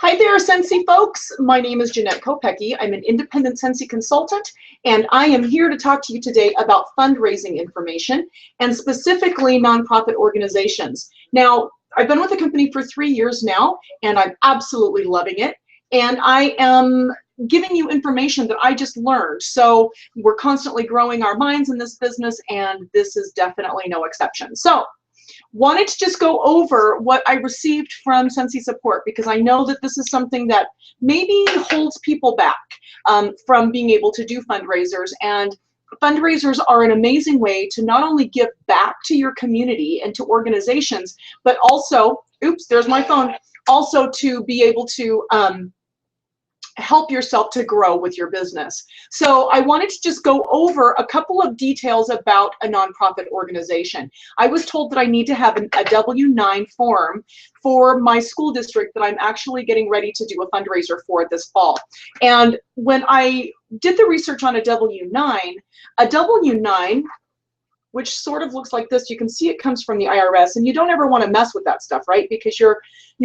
Hi there, SCENTSY folks. My name is Jeanette Kopecki. I'm an independent SCENTSY consultant, and I am here to talk to you today about fundraising information and specifically nonprofit organizations. Now, I've been with the company for 3 years now, and I'm absolutely loving it. And I am giving you information that I just learned. So we're constantly growing our minds in this business, and this is definitely no exception. So wanted to just go over what I received from SCENTSY support, because I know that this is something that maybe holds people back from being able to do fundraisers. And fundraisers are an amazing way to not only give back to your community and to organizations, but also, oops, there's my phone, also to be able to help yourself to grow with your business. So I wanted to just go over a couple of details about a nonprofit organization. I was told that I need to have a W-9 form for my school district that I'm actually getting ready to do a fundraiser for this fall. And when I did the research on a W-9, which sort of looks like this, you can see it comes from the IRS, and you don't ever want to mess with that stuff, right? Because you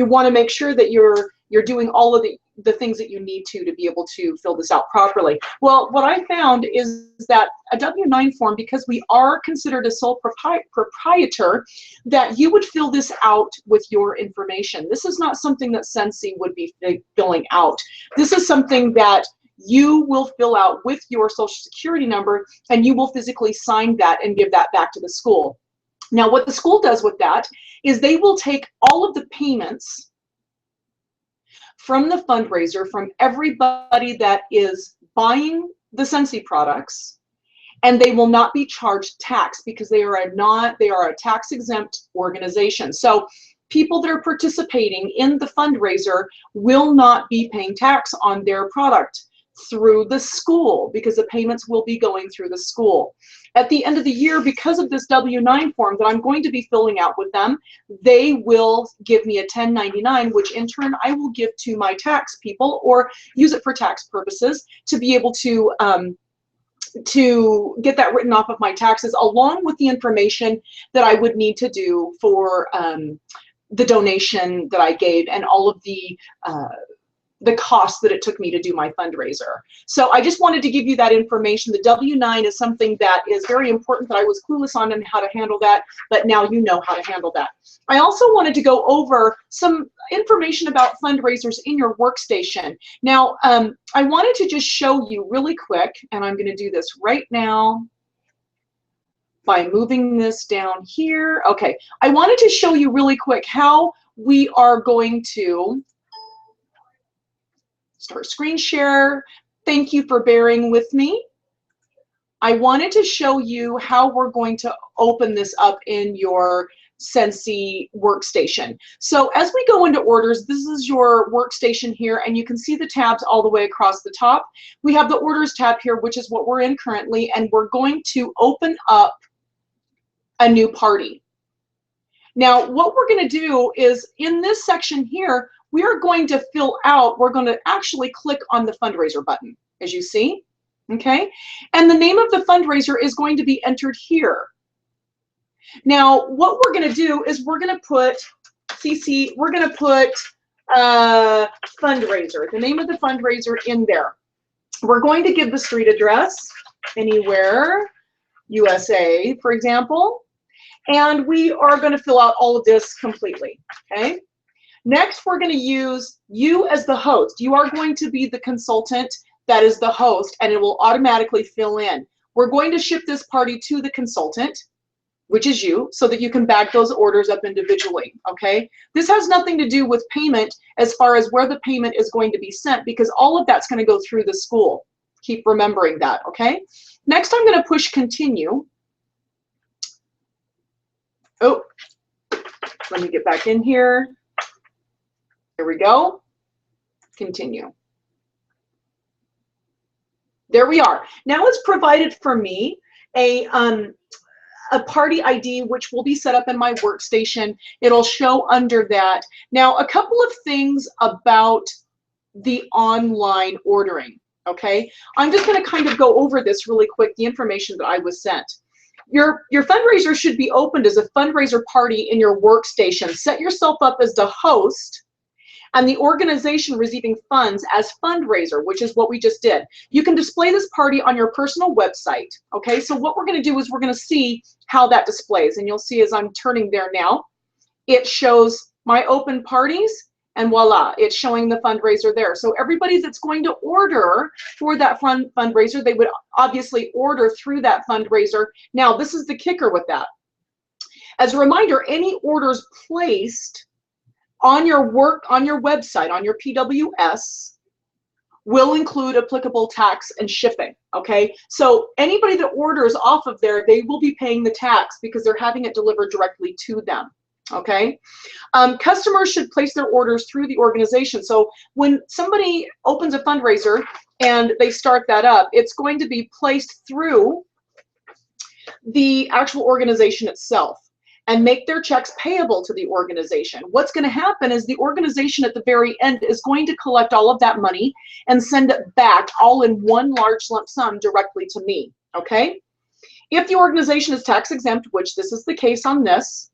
want to make sure that you're doing all of the things that you need to be able to fill this out properly. Well, what I found is that a W-9 form, because we are considered a sole proprietor, that you would fill this out with your information. This is not something that SCENTSY would be filling out. This is something that you will fill out with your social security number, and you will physically sign that and give that back to the school. Now, what the school does with that is they will take all of the payments from the fundraiser, from everybody that is buying the SCENTSY products, and they will not be charged tax because they are a tax-exempt organization. So people that are participating in the fundraiser will not be paying tax on their product through the school, because the payments will be going through the school. At the end of the year, because of this W-9 form that I'm going to be filling out with them, they will give me a 1099, which in turn I will give to my tax people or use it for tax purposes to be able to get that written off of my taxes, along with the information that I would need to do for the donation that I gave and all of the cost that it took me to do my fundraiser. So I just wanted to give you that information. The W-9 is something that is very important that I was clueless on and how to handle that, but now you know how to handle that. I also wanted to go over some information about fundraisers in your workstation. Now, I wanted to just show you really quick, and I'm going to do this right now by moving this down here. Okay, I wanted to show you really quick how we are going to start screen share. Thank you for bearing with me. I wanted to show you how we're going to open this up in your SCENTSY workstation. So as we go into orders, this is your workstation here, and you can see the tabs all the way across the top. We have the orders tab here, which is what we're in currently, and we're going to open up a new party. Now, what we're going to do is in this section here, we are going to fill out, we're going to actually click on the fundraiser button, as you see, okay? And the name of the fundraiser is going to be entered here. Now, what we're going to do is we're going to put fundraiser, the name of the fundraiser in there. We're going to give the street address, anywhere, USA, for example, and we are going to fill out all of this completely, okay? Next, we're going to use you as the host. You are going to be the consultant that is the host, and it will automatically fill in. We're going to ship this party to the consultant, which is you, so that you can bag those orders up individually, okay? This has nothing to do with payment as far as where the payment is going to be sent, because all of that's going to go through the school. Keep remembering that, okay? Next, I'm going to push continue. Oh, let me get back in here. There we go. Continue. There we are. Now it's provided for me a party ID, which will be set up in my workstation. It'll show under that. Now, a couple of things about the online ordering, okay? I'm just going to kind of go over this really quick, the information that I was sent. Your fundraiser should be opened as a fundraiser party in your workstation. Set yourself up as the host and the organization receiving funds as fundraiser, which is what we just did. You can display this party on your personal website, okay? So what we're gonna do is we're gonna see how that displays, and you'll see as I'm turning there now, it shows my open parties, and voila, it's showing the fundraiser there. So everybody that's going to order for that fundraiser, they would obviously order through that fundraiser. Now, this is the kicker with that. As a reminder, any orders placed on your website, on your PWS, will include applicable tax and shipping, okay? So anybody that orders off of there, they will be paying the tax because they're having it delivered directly to them, okay? Customers should place their orders through the organization. So when somebody opens a fundraiser and they start that up, it's going to be placed through the actual organization itself and make their checks payable to the organization. What's going to happen is the organization at the very end is going to collect all of that money and send it back all in one large lump sum directly to me, okay? If the organization is tax exempt, which this is the case on this,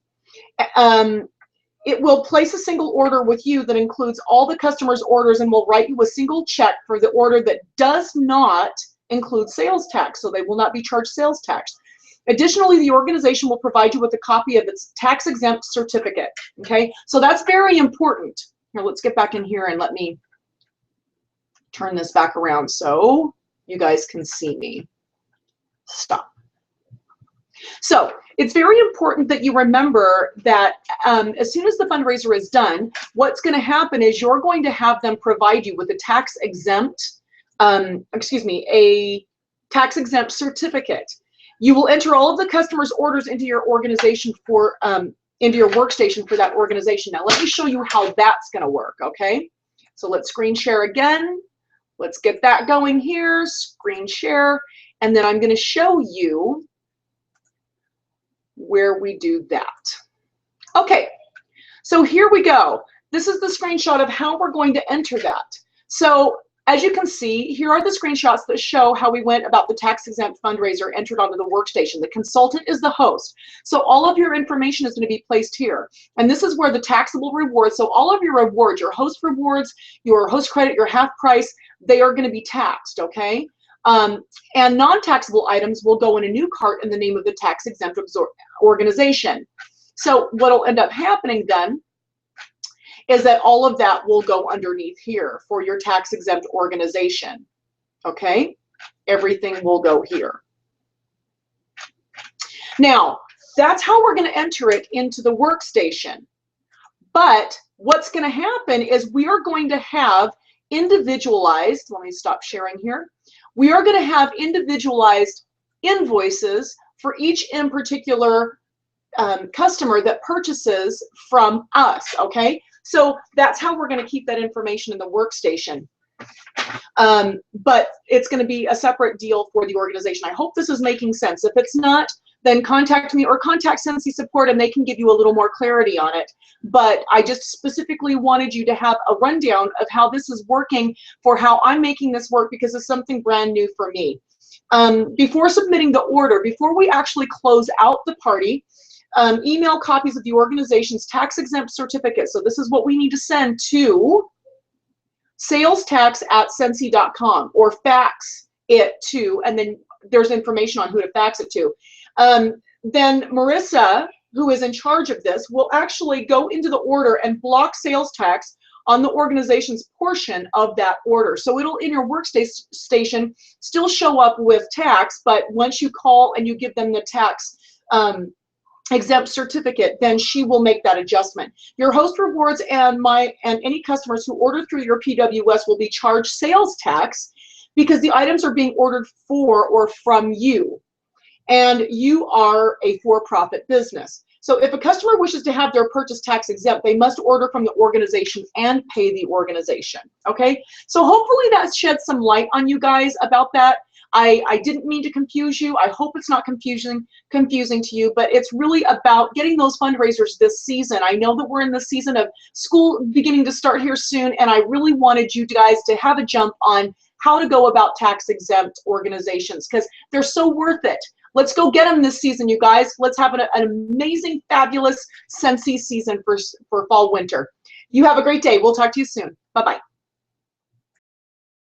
it will place a single order with you that includes all the customer's orders and will write you a single check for the order that does not include sales tax, so they will not be charged sales tax. Additionally, the organization will provide you with a copy of its tax-exempt certificate, okay? So that's very important. Here, let's get back in here and let me turn this back around so you guys can see me. Stop. So it's very important that you remember that as soon as the fundraiser is done, what's going to happen is you're going to have them provide you with a tax-exempt, a tax-exempt certificate. You will enter all of the customers' orders into your organization for, into your workstation for that organization. Now, let me show you how that's going to work, okay? So let's screen share again. Let's get that going here, screen share, and then I'm going to show you where we do that. Okay, so here we go. This is the screenshot of how we're going to enter that. So as you can see, here are the screenshots that show how we went about the tax-exempt fundraiser entered onto the workstation. The consultant is the host. So all of your information is going to be placed here. And this is where the taxable rewards, so all of your rewards, your host rewards, your host credit, your half price, they are going to be taxed, okay? And non-taxable items will go in a new cart in the name of the tax-exempt organization. So what will end up happening then is that all of that will go underneath here for your tax-exempt organization, okay? Everything will go here. Now, that's how we're going to enter it into the workstation. But what's going to happen is we are going to have individualized, let me stop sharing here. We are going to have individualized invoices for each in particular customer that purchases from us, okay? So that's how we're going to keep that information in the workstation. But it's going to be a separate deal for the organization. I hope this is making sense. If it's not, then contact me or contact SCENTSY support and they can give you a little more clarity on it. But I just specifically wanted you to have a rundown of how this is working for how I'm making this work because it's something brand new for me. Before submitting the order, before we actually close out the party, email copies of the organization's tax-exempt certificate. So this is what we need to send to salestax@scentsy.com or fax it to, and then there's information on who to fax it to. Then Marissa, who is in charge of this, will actually go into the order and block sales tax on the organization's portion of that order. So it'll, in your workstation, still show up with tax, but once you call and you give them the tax exempt certificate, then she will make that adjustment. Your host rewards and any customers who order through your PWS will be charged sales tax because the items are being ordered for or from you, and you are a for-profit business. So if a customer wishes to have their purchase tax exempt, they must order from the organization and pay the organization, okay? So hopefully that sheds some light on you guys about that. I didn't mean to confuse you. I hope it's not confusing to you, but it's really about getting those fundraisers this season. I know that we're in the season of school beginning to start here soon, and I really wanted you guys to have a jump on how to go about tax-exempt organizations because they're so worth it. Let's go get them this season, you guys. Let's have an amazing, fabulous SCENTSY season for fall, winter. You have a great day. We'll talk to you soon. Bye-bye.